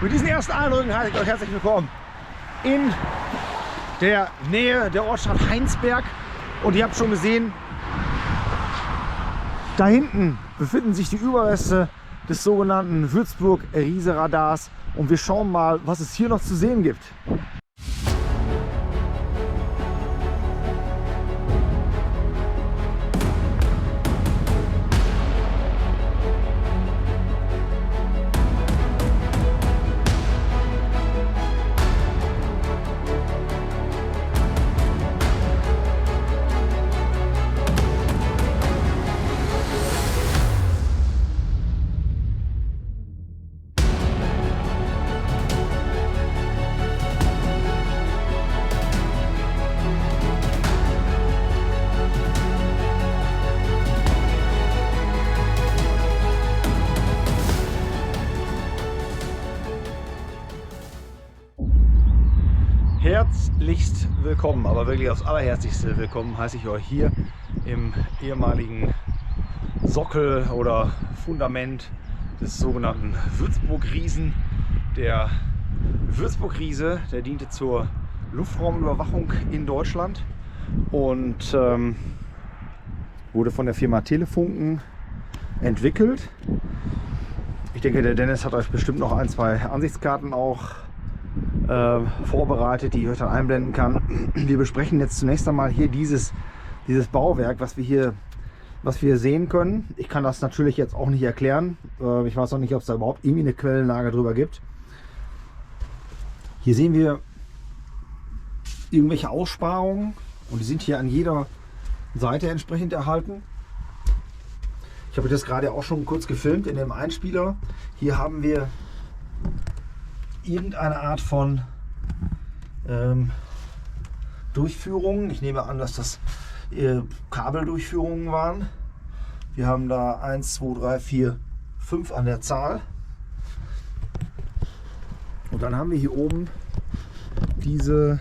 Mit diesen ersten Eindrücken heiße ich euch herzlich willkommen in der Nähe der Ortschaft Heinsberg. Und ihr habt schon gesehen, da hinten befinden sich die Überreste des sogenannten Würzburg-Riese-Radars. Und wir schauen mal, was es hier noch zu sehen gibt. Herzlichst willkommen, aber wirklich aufs allerherzlichste willkommen heiße ich euch hier im ehemaligen Sockel oder Fundament des sogenannten Würzburg-Riesen. Der Würzburg-Riese, der diente zur Luftraumüberwachung in Deutschland und wurde von der Firma Telefunken entwickelt. Ich denke, der Dennis hat euch bestimmt noch ein, zwei Ansichtskarten auch vorbereitet, die ich euch dann einblenden kann. Wir besprechen jetzt zunächst einmal hier dieses Bauwerk, was wir hier sehen können. Ich kann das natürlich jetzt auch nicht erklären. Ich weiß auch nicht, ob es da überhaupt irgendwie eine Quellenlage drüber gibt. Hier sehen wir irgendwelche Aussparungen und die sind hier an jeder Seite entsprechend erhalten. Ich habe das gerade auch schon kurz gefilmt in dem Einspieler. Hier haben wir irgendeine Art von Durchführungen. Ich nehme an, dass das Kabeldurchführungen waren. Wir haben da 1, 2, 3, 4, 5 an der Zahl. Und dann haben wir hier oben diese,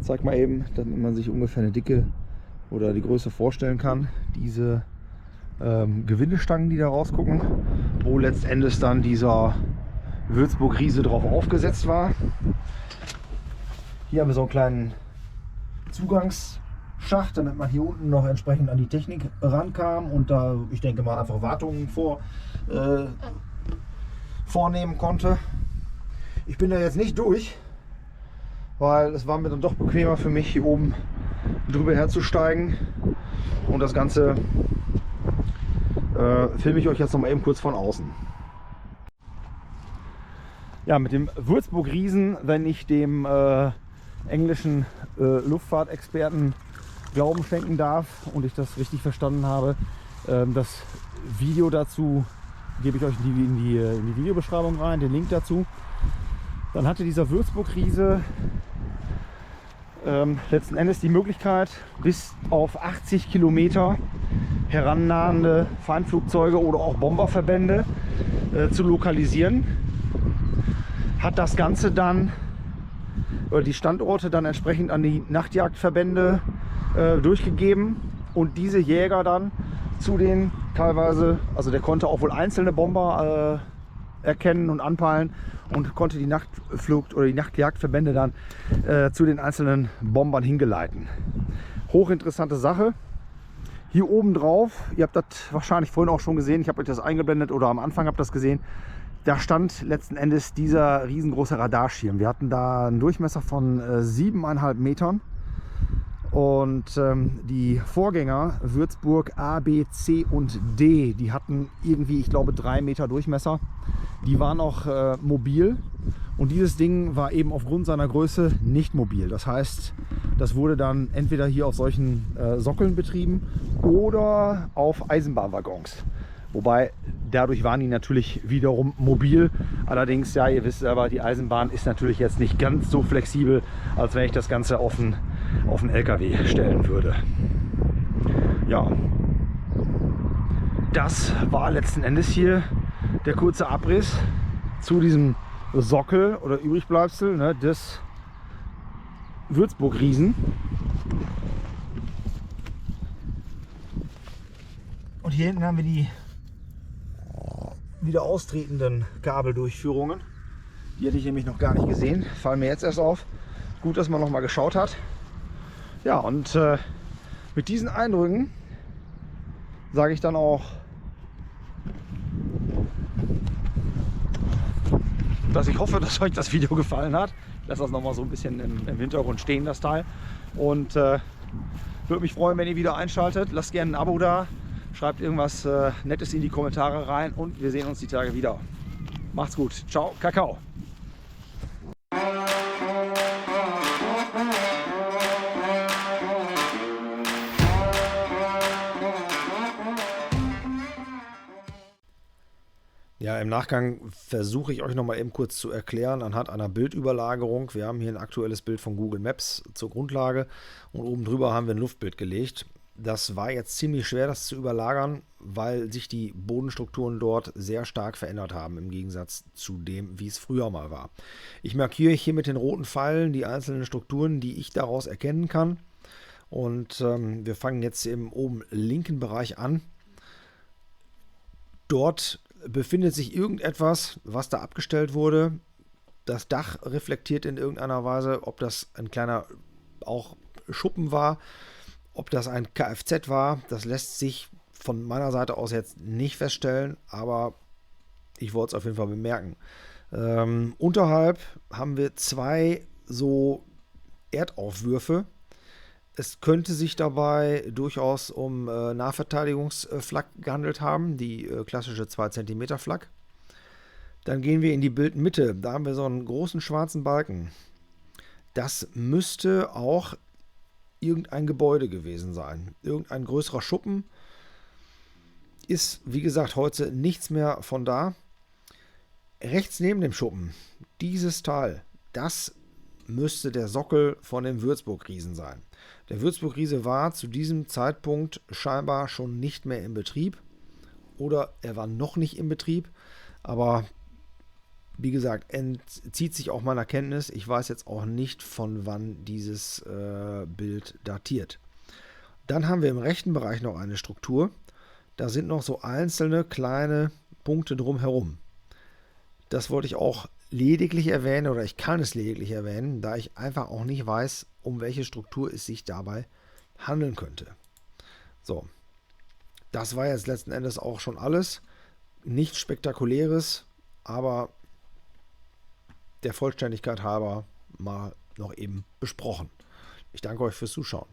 zeig mal eben, damit man sich ungefähr eine Dicke oder die Größe vorstellen kann, diese Gewindestangen, die da rausgucken, wo letztendlich dann dieser Würzburg-Riese drauf aufgesetzt war. Hier haben wir so einen kleinen Zugangsschacht, damit man hier unten noch entsprechend an die Technik rankam und da, ich denke mal, einfach Wartungen vornehmen konnte. Ich bin da jetzt nicht durch, weil es war mir dann doch bequemer für mich, hier oben drüber herzusteigen, und das Ganze filme ich euch jetzt noch mal eben kurz von außen. Ja, mit dem Würzburg-Riesen, wenn ich dem englischen Luftfahrtexperten Glauben schenken darf und ich das richtig verstanden habe, das Video dazu gebe ich euch in die Videobeschreibung rein, den Link dazu. Dann hatte dieser Würzburg-Riese letzten Endes die Möglichkeit, bis auf 80 Kilometer herannahende Feindflugzeuge oder auch Bomberverbände zu lokalisieren. Hat das Ganze dann, oder die Standorte dann entsprechend an die Nachtjagdverbände durchgegeben und diese Jäger dann zu den teilweise, also der konnte auch wohl einzelne Bomber erkennen und anpeilen und konnte die Nachtflug- oder die Nachtjagdverbände dann zu den einzelnen Bombern hingeleiten. Hochinteressante Sache. Hier oben drauf, ihr habt das wahrscheinlich vorhin auch schon gesehen, ich habe euch das eingeblendet oder am Anfang habt ihr das gesehen, da stand letzten Endes dieser riesengroße Radarschirm. Wir hatten da einen Durchmesser von 7,5 Metern und die Vorgänger Würzburg A, B, C und D, die hatten irgendwie, ich glaube, 3 Meter Durchmesser. Die waren auch mobil und dieses Ding war eben aufgrund seiner Größe nicht mobil. Das heißt, das wurde dann entweder hier auf solchen Sockeln betrieben oder auf Eisenbahnwaggons. Wobei, dadurch waren die natürlich wiederum mobil. Allerdings, ja, ihr wisst aber, die Eisenbahn ist natürlich jetzt nicht ganz so flexibel, als wenn ich das Ganze auf einen LKW stellen würde. Ja, das war letzten Endes hier der kurze Abriss zu diesem Sockel oder Übrigbleibsel, ne, des Würzburg-Riesen. Und hier hinten haben wir die wieder austretenden Kabeldurchführungen. Die hätte ich nämlich noch gar nicht gesehen. Fallen mir jetzt erst auf. Gut, dass man noch mal geschaut hat. Ja, und mit diesen Eindrücken sage ich dann auch, dass ich hoffe, dass euch das Video gefallen hat. Ich lasse das noch mal so ein bisschen im Hintergrund stehen, das Teil. Und würde mich freuen, wenn ihr wieder einschaltet. Lasst gerne ein Abo da. Schreibt irgendwas Nettes in die Kommentare rein. Und wir sehen uns die Tage wieder. Macht's gut. Ciao, Kakao. Ja, im Nachgang versuche ich euch noch mal eben kurz zu erklären anhand einer Bildüberlagerung. Wir haben hier ein aktuelles Bild von Google Maps zur Grundlage und oben drüber haben wir ein Luftbild gelegt. Das war jetzt ziemlich schwer, das zu überlagern, weil sich die Bodenstrukturen dort sehr stark verändert haben im Gegensatz zu dem, wie es früher mal war. Ich markiere hier mit den roten Pfeilen die einzelnen Strukturen, die ich daraus erkennen kann. Und wir fangen jetzt im oben linken Bereich an. Dort befindet sich irgendetwas, was da abgestellt wurde. Das Dach reflektiert in irgendeiner Weise, ob das ein kleiner auch Schuppen war, ob das ein Kfz war. Das lässt sich von meiner Seite aus jetzt nicht feststellen, aber ich wollte es auf jeden Fall bemerken. Unterhalb haben wir zwei so Erdaufwürfe. Es könnte sich dabei durchaus um Nahverteidigungsflak gehandelt haben, die klassische 2 cm Flak. Dann gehen wir in die Bildmitte, da haben wir so einen großen schwarzen Balken. Das müsste auch irgendein Gebäude gewesen sein, irgendein größerer Schuppen. Ist, wie gesagt, heute nichts mehr von da. Rechts neben dem Schuppen, dieses Teil, das müsste der Sockel von dem Würzburg-Riesen sein. Der Würzburg-Riese war zu diesem Zeitpunkt scheinbar schon nicht mehr in Betrieb oder er war noch nicht in Betrieb, aber wie gesagt, entzieht sich auch meiner Kenntnis. Ich weiß jetzt auch nicht, von wann dieses Bild datiert. Dann haben wir im rechten Bereich noch eine Struktur. Da sind noch so einzelne kleine Punkte drumherum. Das wollte ich auch lediglich erwähnen, oder ich kann es lediglich erwähnen, da ich einfach auch nicht weiß, um welche Struktur es sich dabei handeln könnte. So, das war jetzt letzten Endes auch schon alles. Nichts Spektakuläres, aber der Vollständigkeit halber mal noch eben besprochen. Ich danke euch fürs Zuschauen.